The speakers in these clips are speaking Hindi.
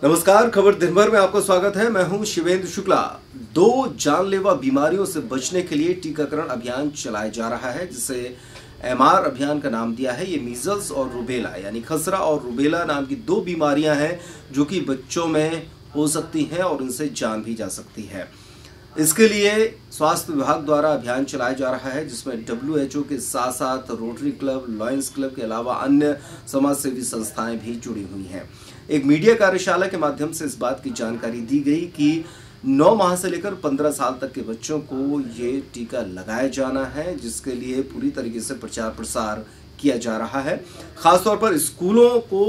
नमस्कार, खबर दिन भर में आपका स्वागत है। मैं हूं शिवेंद्र शुक्ला। 2 जानलेवा बीमारियों से बचने के लिए टीकाकरण अभियान चलाया जा रहा है, जिसे MR अभियान का नाम दिया है। ये मीजल्स और रूबेला यानी खसरा और रूबेला नाम की 2 बीमारियां हैं जो कि बच्चों में हो सकती हैं और इनसे जान भी जा सकती है। इसके लिए स्वास्थ्य विभाग द्वारा अभियान चलाया जा रहा है, जिसमें WHO के साथ साथ रोटरी क्लब, लॉयंस क्लब के अलावा अन्य समाजसेवी संस्थाएं भी जुड़ी हुई हैं। एक मीडिया कार्यशाला के माध्यम से इस बात की जानकारी दी गई कि 9 माह से लेकर 15 साल तक के बच्चों को ये टीका लगाया जाना है, जिसके लिए पूरी तरीके से प्रचार प्रसार किया जा रहा है। खासतौर पर स्कूलों को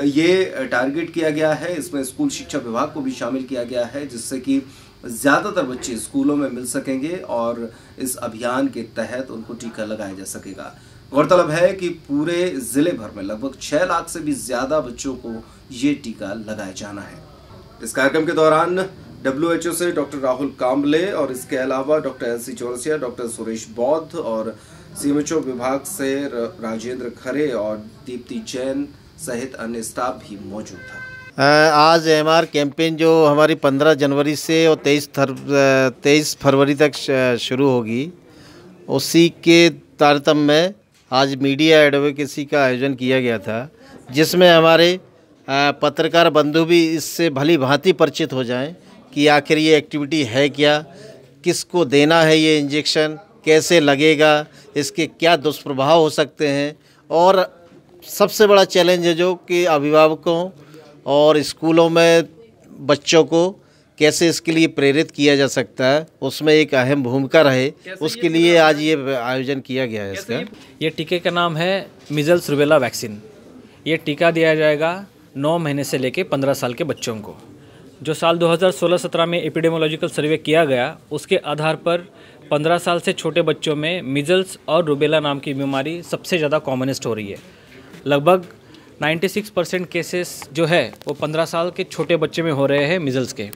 ये टारगेट किया गया है। इसमें स्कूल शिक्षा विभाग को भी शामिल किया गया है, जिससे कि ज़्यादातर बच्चे स्कूलों में मिल सकेंगे और इस अभियान के तहत उनको टीका लगाया जा सकेगा। गौरतलब है कि पूरे जिले भर में लगभग 6 लाख से भी ज़्यादा बच्चों को ये टीका लगाया जाना है। इस कार्यक्रम के दौरान WHO से डॉक्टर राहुल कांबले और इसके अलावा doctor LC Chaurasia, doctor Suresh बौद्ध और CMHO विभाग से राजेंद्र खरे और दीप्ति जैन सहित अन्य स्टाफ भी मौजूद था। आज MR कैंपेन जो हमारी 15 जनवरी से और 23 फरवरी तक शुरू होगी, उसी के तारतम्य में आज मीडिया एडवोकेसी का आयोजन किया गया था, जिसमें हमारे पत्रकार बंधु भी इससे भली भांति परिचित हो जाएं कि आखिर ये एक्टिविटी है क्या, किसको देना है ये इंजेक्शन, कैसे लगेगा, इसके क्या दुष्प्रभाव हो सकते हैं। और सबसे बड़ा चैलेंज है जो कि अभिभावकों और स्कूलों में बच्चों को कैसे इसके लिए प्रेरित किया जा सकता है, उसमें एक अहम भूमिका रहे, उसके लिए आज ये आयोजन किया गया है। इसका ये टीके का नाम है मीजल्स रूबेला वैक्सीन। ये टीका दिया जाएगा 9 महीने से लेके 15 साल के बच्चों को। जो साल 2016-17 में एपिडेमियोलॉजिकल सर्वे किया गया, उसके आधार पर 15 साल से छोटे बच्चों में मीजल्स और रूबेला नाम की बीमारी सबसे ज़्यादा कॉमनेस्ट हो रही है। लगभग 96% केसेस जो है वो 15 साल के छोटे बच्चे में हो रहे हैं मीजल्स के,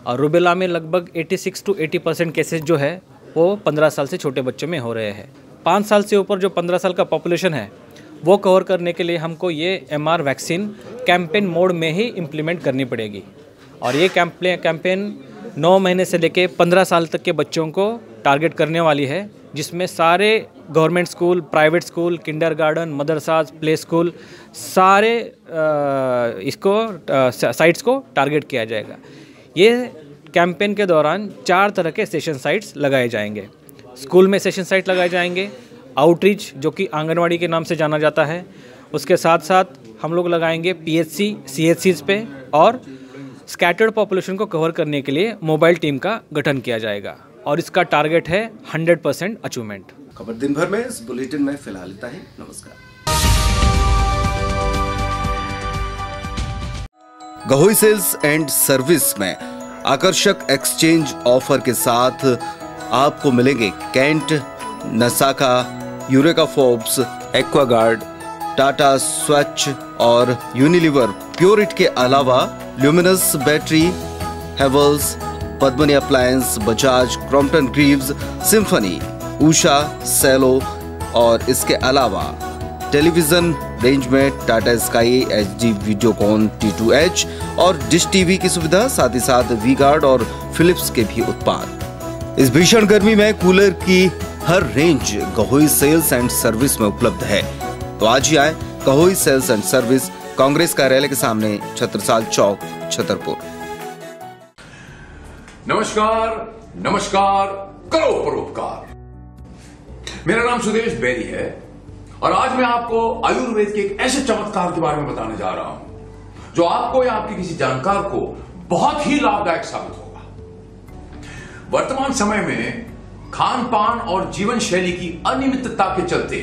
और रूबेला में लगभग 86 to 80% केसेस जो है वो 15 साल से छोटे बच्चों में हो रहे हैं। 5 साल से ऊपर जो 15 साल का पॉपुलेशन है वो कवर करने के लिए हमको ये MR वैक्सीन कैंपेन मोड में ही इम्प्लीमेंट करनी पड़ेगी। और ये कैंपेन 9 महीने से लेके 15 साल तक के बच्चों को टारगेट करने वाली है, जिसमें सारे government school, private school, kindergarten, मदरसाज, प्ले स्कूल, सारे साइट्स को टारगेट किया जाएगा। ये कैंपेन के दौरान 4 तरह के सेशन साइट्स लगाए जाएंगे। स्कूल में सेशन साइट लगाए जाएंगे, आउटरीच जो कि आंगनवाड़ी के नाम से जाना जाता है, उसके साथ साथ हम लोग लगाएंगे PHC, CHCs पे, और स्कैटर्ड पॉपुलेशन को कवर करने के लिए मोबाइल टीम का गठन किया जाएगा। और इसका टारगेट है 100% अचीवमेंट। खबर दिन भर में इस बुलेटिन में फिलहाल इतना ही। नमस्कार। गहोई सेल्स एंड सर्विस में आकर्षक एक्सचेंज ऑफर के साथ आपको मिलेंगे Kent, Nasaka, Eureka Forbes, Aquaguard, Tata Swach और यूनिलीवर प्योरिट के अलावा Luminous battery, Havells, Padmini appliance, Bajaj, Crompton Greaves, Symphony, Usha, Cello और इसके अलावा टेलीविजन रेंज में Tata sky HD Videocon T2H और डिश टीवी की सुविधा, साथ ही साथ वी-गार्ड और फिलिप्स के भी उत्पाद। इस भीषण गर्मी में कूलर की हर range Gahoi sales and service में उपलब्ध है। तो आज ही आए Gahoi sales and service, Congress कार्यालय के सामने, छत्रसाल चौक, छतरपुर। नमस्कार, नमस्कार, करो परोपकार। मेरा नाम सुदेश बेरी है और आज मैं आपको आयुर्वेद के एक ऐसे चमत्कार के बारे में बताने जा रहा हूं जो आपको या आपके किसी जानकार को बहुत ही लाभदायक साबित होगा। वर्तमान समय में खान पान और जीवन शैली की अनियमितता के चलते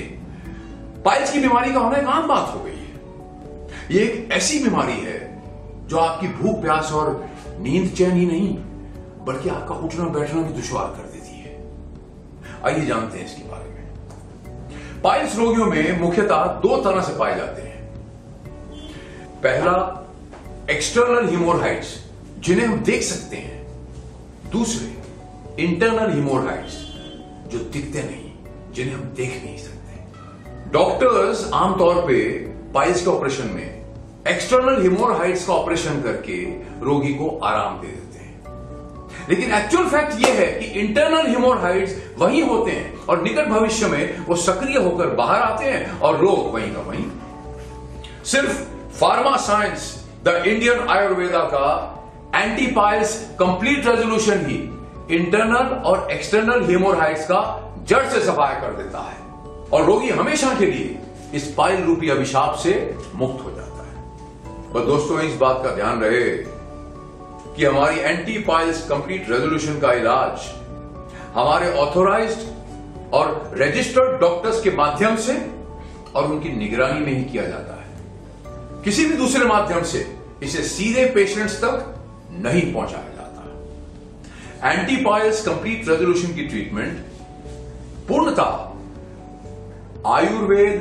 पाइल्स की बीमारी का होना एक आम बात हो गई है। ये एक ऐसी बीमारी है जो आपकी भूख, प्यास और नींद चैन ही नहीं, बल्कि आपका उठना बैठना भी दुश्वार कर देती है। आइए जानते हैं इसके बारे में। पाइल्स रोगियों में मुख्यतः 2 तरह से पाए जाते हैं। पहला, एक्सटर्नल हिमोरहाइड्स जिन्हें हम देख सकते हैं। दूसरे, इंटरनल हिमोरहाइड्स जो दिखते नहीं, जिन्हें हम देख नहीं सकते। डॉक्टर्स आमतौर पे पाइल्स के ऑपरेशन में एक्सटर्नल हिमोरहाइड्स का ऑपरेशन करके रोगी को आराम दे देते हैं। लेकिन एक्चुअल फैक्ट यह है कि इंटरनल हिमोरहाइड्स वही होते हैं और निकट भविष्य में वो सक्रिय होकर बाहर आते हैं और रोग वहीं का वहीं। सिर्फ pharma science the Indian Ayurveda का एंटीपाइल्स कंप्लीट रेजोल्यूशन ही इंटरनल और एक्सटर्नल हिमोरहाइड्स का जड़ से सफाया कर देता है और रोगी हमेशा के लिए इस पाइल रूपी अभिशाप से मुक्त हो जाता है। पर दोस्तों, इस बात का ध्यान रहे कि हमारी एंटी पाइल्स कंप्लीट रेजोल्यूशन का इलाज हमारे ऑथोराइज्ड और रजिस्टर्ड डॉक्टर्स के माध्यम से और उनकी निगरानी में ही किया जाता है। किसी भी दूसरे माध्यम से इसे सीधे पेशेंट्स तक नहीं पहुंचाया जाता। एंटी पाइल्स कंप्लीट रेजोल्यूशन की ट्रीटमेंट पूर्णतः आयुर्वेद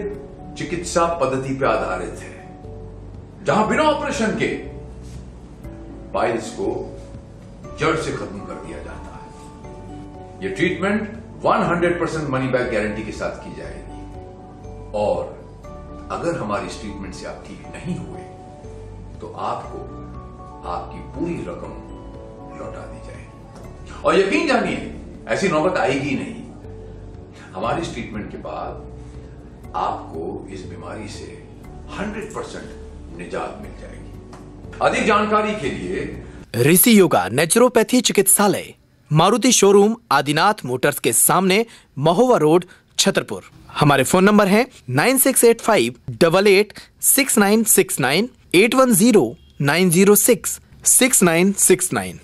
चिकित्सा पद्धति पर आधारित है, जहां बिना ऑपरेशन के पाइल्स को जड़ से खत्म कर दिया जाता है। यह ट्रीटमेंट 100% मनी बैक गारंटी के साथ की जाएगी और अगर हमारी इस ट्रीटमेंट से आप ठीक नहीं हुए तो आपको आपकी पूरी रकम लौटा दी जाएगी। और यकीन जानिए, ऐसी नौबत आएगी नहीं। हमारी इस ट्रीटमेंट के बाद आपको इस बीमारी से 100% निजात मिल जाएगी। अधिक जानकारी के लिए ऋषि योगा नेचुरोपैथी चिकित्सालय, मारुति शोरूम, आदिनाथ मोटर्स के सामने, महोवा रोड, छतरपुर। हमारे फोन नंबर है 9685 88 6969 810 906 6969।